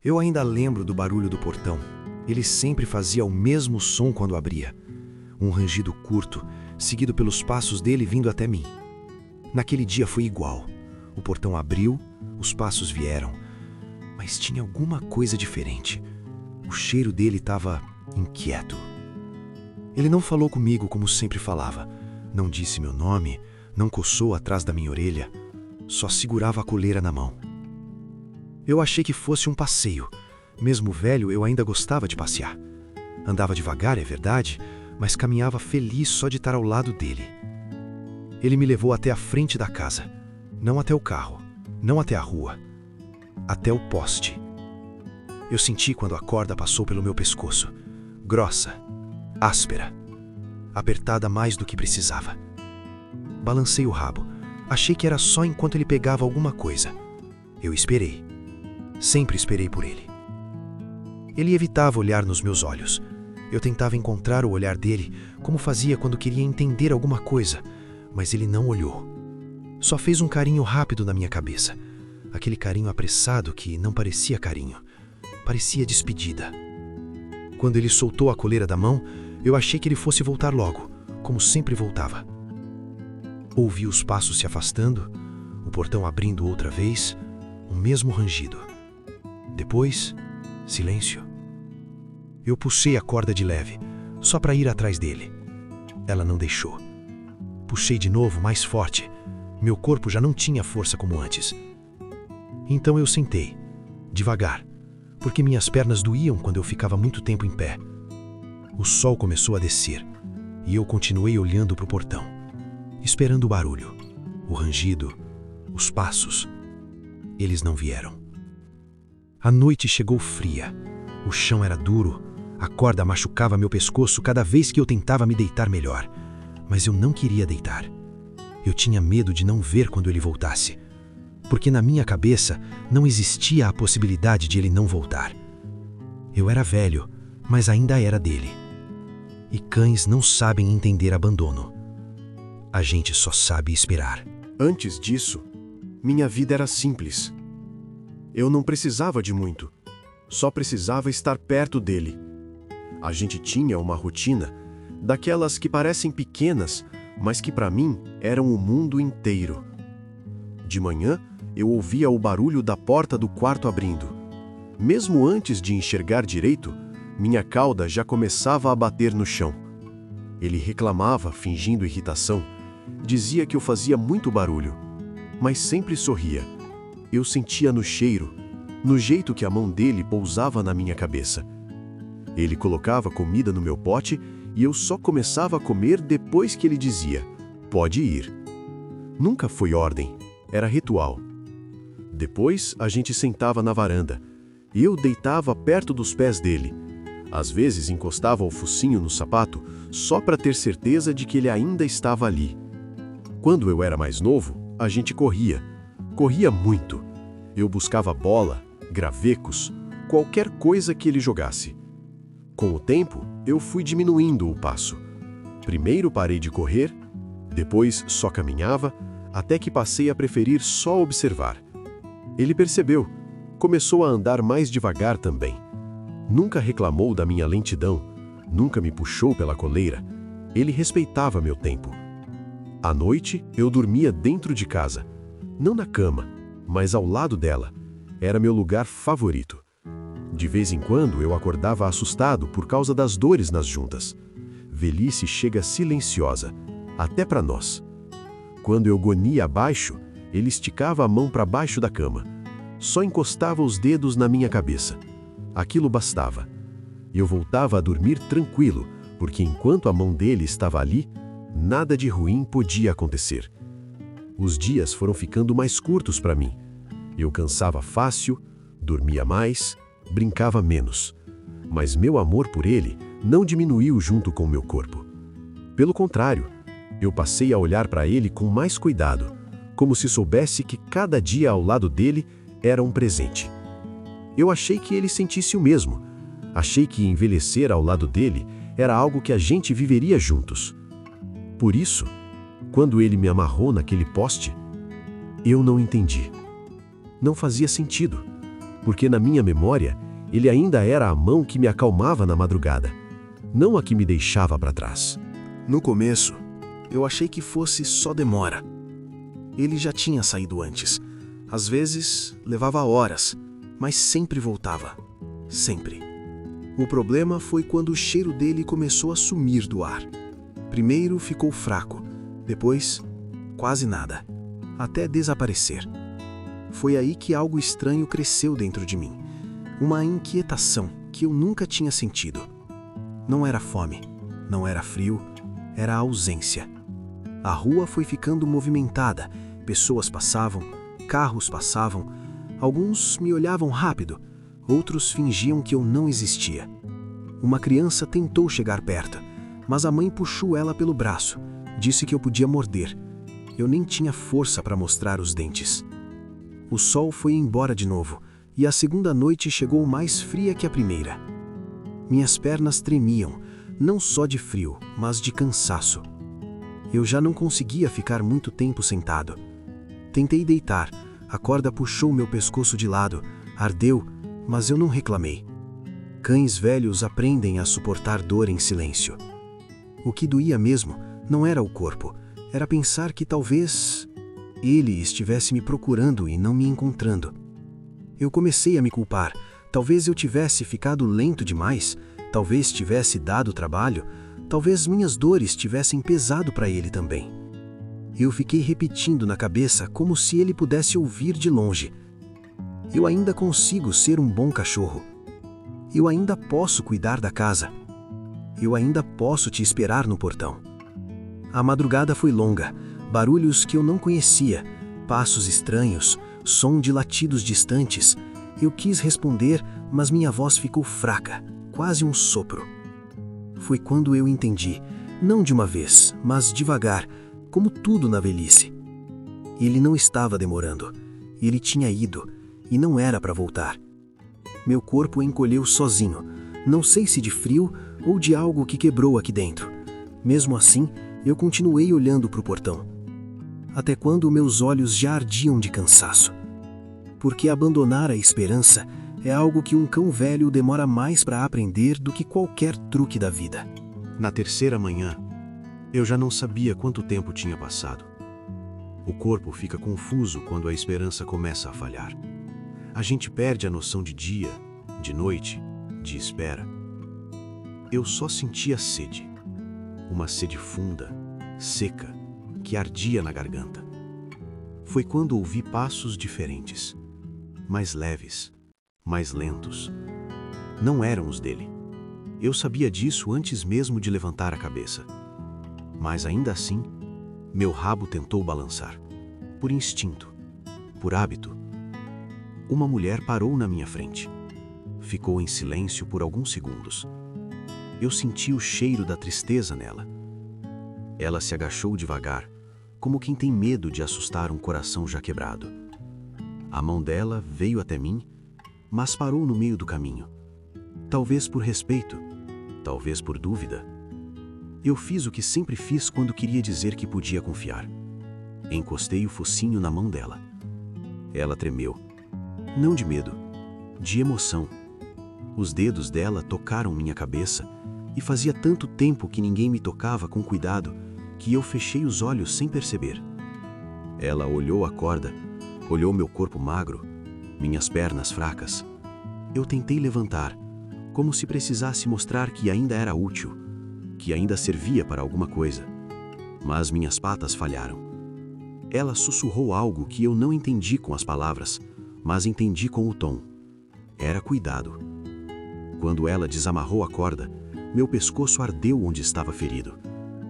Eu ainda lembro do barulho do portão. Ele sempre fazia o mesmo som quando abria. Um rangido curto, seguido pelos passos dele vindo até mim. Naquele dia foi igual. O portão abriu, os passos vieram. Mas tinha alguma coisa diferente. O cheiro dele estava inquieto. Ele não falou comigo como sempre falava. Não disse meu nome, não coçou atrás da minha orelha. Só segurava a coleira na mão. Eu achei que fosse um passeio. Mesmo velho, eu ainda gostava de passear. Andava devagar, é verdade, mas caminhava feliz só de estar ao lado dele. Ele me levou até a frente da casa. Não até o carro, não até a rua. Até o poste. Eu senti quando a corda passou pelo meu pescoço. Grossa, áspera, apertada mais do que precisava. Balancei o rabo. Achei que era só enquanto ele pegava alguma coisa. Eu esperei. Sempre esperei por ele. Ele evitava olhar nos meus olhos. Eu tentava encontrar o olhar dele, como fazia quando queria entender alguma coisa, mas ele não olhou. Só fez um carinho rápido na minha cabeça. Aquele carinho apressado que não parecia carinho. Parecia despedida. Quando ele soltou a coleira da mão, eu achei que ele fosse voltar logo, como sempre voltava. Ouvi os passos se afastando, o portão abrindo outra vez, o mesmo rangido. Depois, silêncio. Eu puxei a corda de leve, só para ir atrás dele. Ela não deixou. Puxei de novo, mais forte. Meu corpo já não tinha força como antes. Então eu sentei, devagar, porque minhas pernas doíam quando eu ficava muito tempo em pé. O sol começou a descer, e eu continuei olhando para o portão, esperando o barulho, o rangido, os passos. Eles não vieram. A noite chegou fria. O chão era duro. A corda machucava meu pescoço cada vez que eu tentava me deitar melhor. Mas eu não queria deitar. Eu tinha medo de não ver quando ele voltasse. Porque na minha cabeça não existia a possibilidade de ele não voltar. Eu era velho, mas ainda era dele. E cães não sabem entender abandono. A gente só sabe esperar. Antes disso, minha vida era simples. Eu não precisava de muito. Só precisava estar perto dele. A gente tinha uma rotina, daquelas que parecem pequenas, mas que para mim eram o mundo inteiro. De manhã, eu ouvia o barulho da porta do quarto abrindo. Mesmo antes de enxergar direito, minha cauda já começava a bater no chão. Ele reclamava, fingindo irritação. Dizia que eu fazia muito barulho, mas sempre sorria. Eu sentia no cheiro, no jeito que a mão dele pousava na minha cabeça. Ele colocava comida no meu pote e eu só começava a comer depois que ele dizia: "Pode ir". Nunca foi ordem, era ritual. Depois a gente sentava na varanda. Eu deitava perto dos pés dele. Às vezes encostava o focinho no sapato só para ter certeza de que ele ainda estava ali. Quando eu era mais novo, a gente corria. Corria muito. Eu buscava bola, gravecos, qualquer coisa que ele jogasse. Com o tempo, eu fui diminuindo o passo. Primeiro parei de correr, depois só caminhava, até que passei a preferir só observar. Ele percebeu, começou a andar mais devagar também. Nunca reclamou da minha lentidão, nunca me puxou pela coleira. Ele respeitava meu tempo. À noite, eu dormia dentro de casa, não na cama, mas ao lado dela. Era meu lugar favorito. De vez em quando, eu acordava assustado por causa das dores nas juntas. Velhice chega silenciosa, até para nós. Quando eu gonia abaixo, ele esticava a mão para baixo da cama. Só encostava os dedos na minha cabeça. Aquilo bastava. Eu voltava a dormir tranquilo, porque enquanto a mão dele estava ali, nada de ruim podia acontecer. Os dias foram ficando mais curtos para mim. Eu cansava fácil, dormia mais, brincava menos. Mas meu amor por ele não diminuiu junto com meu corpo. Pelo contrário, eu passei a olhar para ele com mais cuidado, como se soubesse que cada dia ao lado dele era um presente. Eu achei que ele sentisse o mesmo. Achei que envelhecer ao lado dele era algo que a gente viveria juntos. Por isso, quando ele me amarrou naquele poste, eu não entendi. Não fazia sentido. porque na minha memória ele ainda era a mão que me acalmava na madrugada, não a que me deixava para trás. No começo, eu achei que fosse só demora. Ele já tinha saído antes. Às vezes, levava horas, mas sempre voltava. Sempre. O problema foi quando o cheiro dele começou a sumir do ar. Primeiro ficou fraco, depois, quase nada, até desaparecer. Foi aí que algo estranho cresceu dentro de mim. Uma inquietação que eu nunca tinha sentido. Não era fome, não era frio, era a ausência. A rua foi ficando movimentada, pessoas passavam, carros passavam, alguns me olhavam rápido, outros fingiam que eu não existia. Uma criança tentou chegar perto, mas a mãe puxou ela pelo braço, disse que eu podia morder. Eu nem tinha força para mostrar os dentes. O sol foi embora de novo, e a segunda noite chegou mais fria que a primeira. Minhas pernas tremiam, não só de frio, mas de cansaço. Eu já não conseguia ficar muito tempo sentado. Tentei deitar, a corda puxou meu pescoço de lado, ardeu, mas eu não reclamei. Cães velhos aprendem a suportar dor em silêncio. O que doía mesmo não era o corpo, era pensar que talvez ele estivesse me procurando e não me encontrando. Eu comecei a me culpar. Talvez eu tivesse ficado lento demais, talvez tivesse dado trabalho, talvez minhas dores tivessem pesado para ele também. Eu fiquei repetindo na cabeça como se ele pudesse ouvir de longe. Eu ainda consigo ser um bom cachorro. Eu ainda posso cuidar da casa. Eu ainda posso te esperar no portão. A madrugada foi longa, barulhos que eu não conhecia, passos estranhos, som de latidos distantes. Eu quis responder, mas minha voz ficou fraca, quase um sopro. Foi quando eu entendi, não de uma vez, mas devagar, como tudo na velhice. Ele não estava demorando. Ele tinha ido, e não era para voltar. Meu corpo encolheu sozinho, não sei se de frio ou de algo que quebrou aqui dentro. Mesmo assim, eu continuei olhando para o portão. Até quando meus olhos já ardiam de cansaço. Porque abandonar a esperança é algo que um cão velho demora mais para aprender do que qualquer truque da vida. Na terceira manhã, eu já não sabia quanto tempo tinha passado. O corpo fica confuso quando a esperança começa a falhar. A gente perde a noção de dia, de noite, de espera. Eu só sentia sede. Uma sede funda, seca, que ardia na garganta. Foi quando ouvi passos diferentes, mais leves, mais lentos. Não eram os dele. Eu sabia disso antes mesmo de levantar a cabeça. Mas ainda assim, meu rabo tentou balançar. Por instinto, por hábito. Uma mulher parou na minha frente. Ficou em silêncio por alguns segundos. Eu senti o cheiro da tristeza nela. Ela se agachou devagar, como quem tem medo de assustar um coração já quebrado. A mão dela veio até mim, mas parou no meio do caminho. Talvez por respeito, talvez por dúvida. Eu fiz o que sempre fiz quando queria dizer que podia confiar. Encostei o focinho na mão dela. Ela tremeu. Não de medo, de emoção. Os dedos dela tocaram minha cabeça e fazia tanto tempo que ninguém me tocava com cuidado que eu fechei os olhos sem perceber. Ela olhou a corda, olhou meu corpo magro, minhas pernas fracas. Eu tentei levantar, como se precisasse mostrar que ainda era útil, que ainda servia para alguma coisa. Mas minhas patas falharam. Ela sussurrou algo que eu não entendi com as palavras, mas entendi com o tom. Era cuidado. Quando ela desamarrou a corda, meu pescoço ardeu onde estava ferido.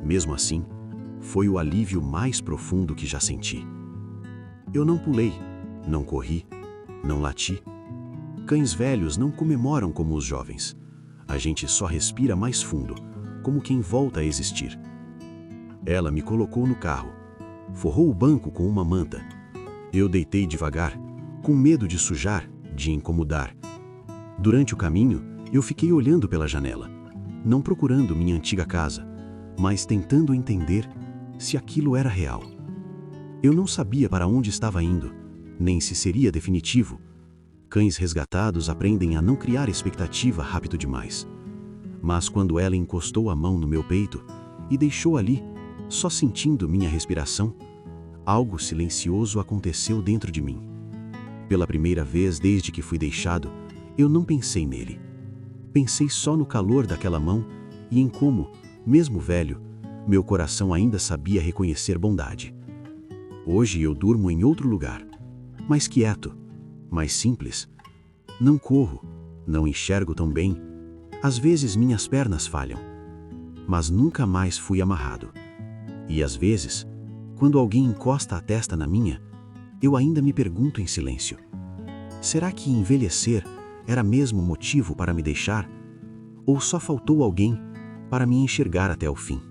Mesmo assim, foi o alívio mais profundo que já senti. Eu não pulei, não corri, não lati. Cães velhos não comemoram como os jovens. A gente só respira mais fundo, como quem volta a existir. Ela me colocou no carro, forrou o banco com uma manta. Eu deitei devagar, com medo de sujar, de incomodar. Durante o caminho, eu fiquei olhando pela janela, não procurando minha antiga casa, mas tentando entender se aquilo era real. Eu não sabia para onde estava indo, nem se seria definitivo. Cães resgatados aprendem a não criar expectativa rápido demais. Mas quando ela encostou a mão no meu peito e deixou ali, só sentindo minha respiração, algo silencioso aconteceu dentro de mim. Pela primeira vez desde que fui deixado, eu não pensei nele. Pensei só no calor daquela mão e em como, mesmo velho, meu coração ainda sabia reconhecer bondade. Hoje eu durmo em outro lugar, mais quieto, mais simples. Não corro, não enxergo tão bem. Às vezes minhas pernas falham, mas nunca mais fui amarrado. E às vezes, quando alguém encosta a testa na minha, eu ainda me pergunto em silêncio: será que envelhecer era mesmo motivo para me deixar? Ou só faltou alguém para me enxergar até o fim?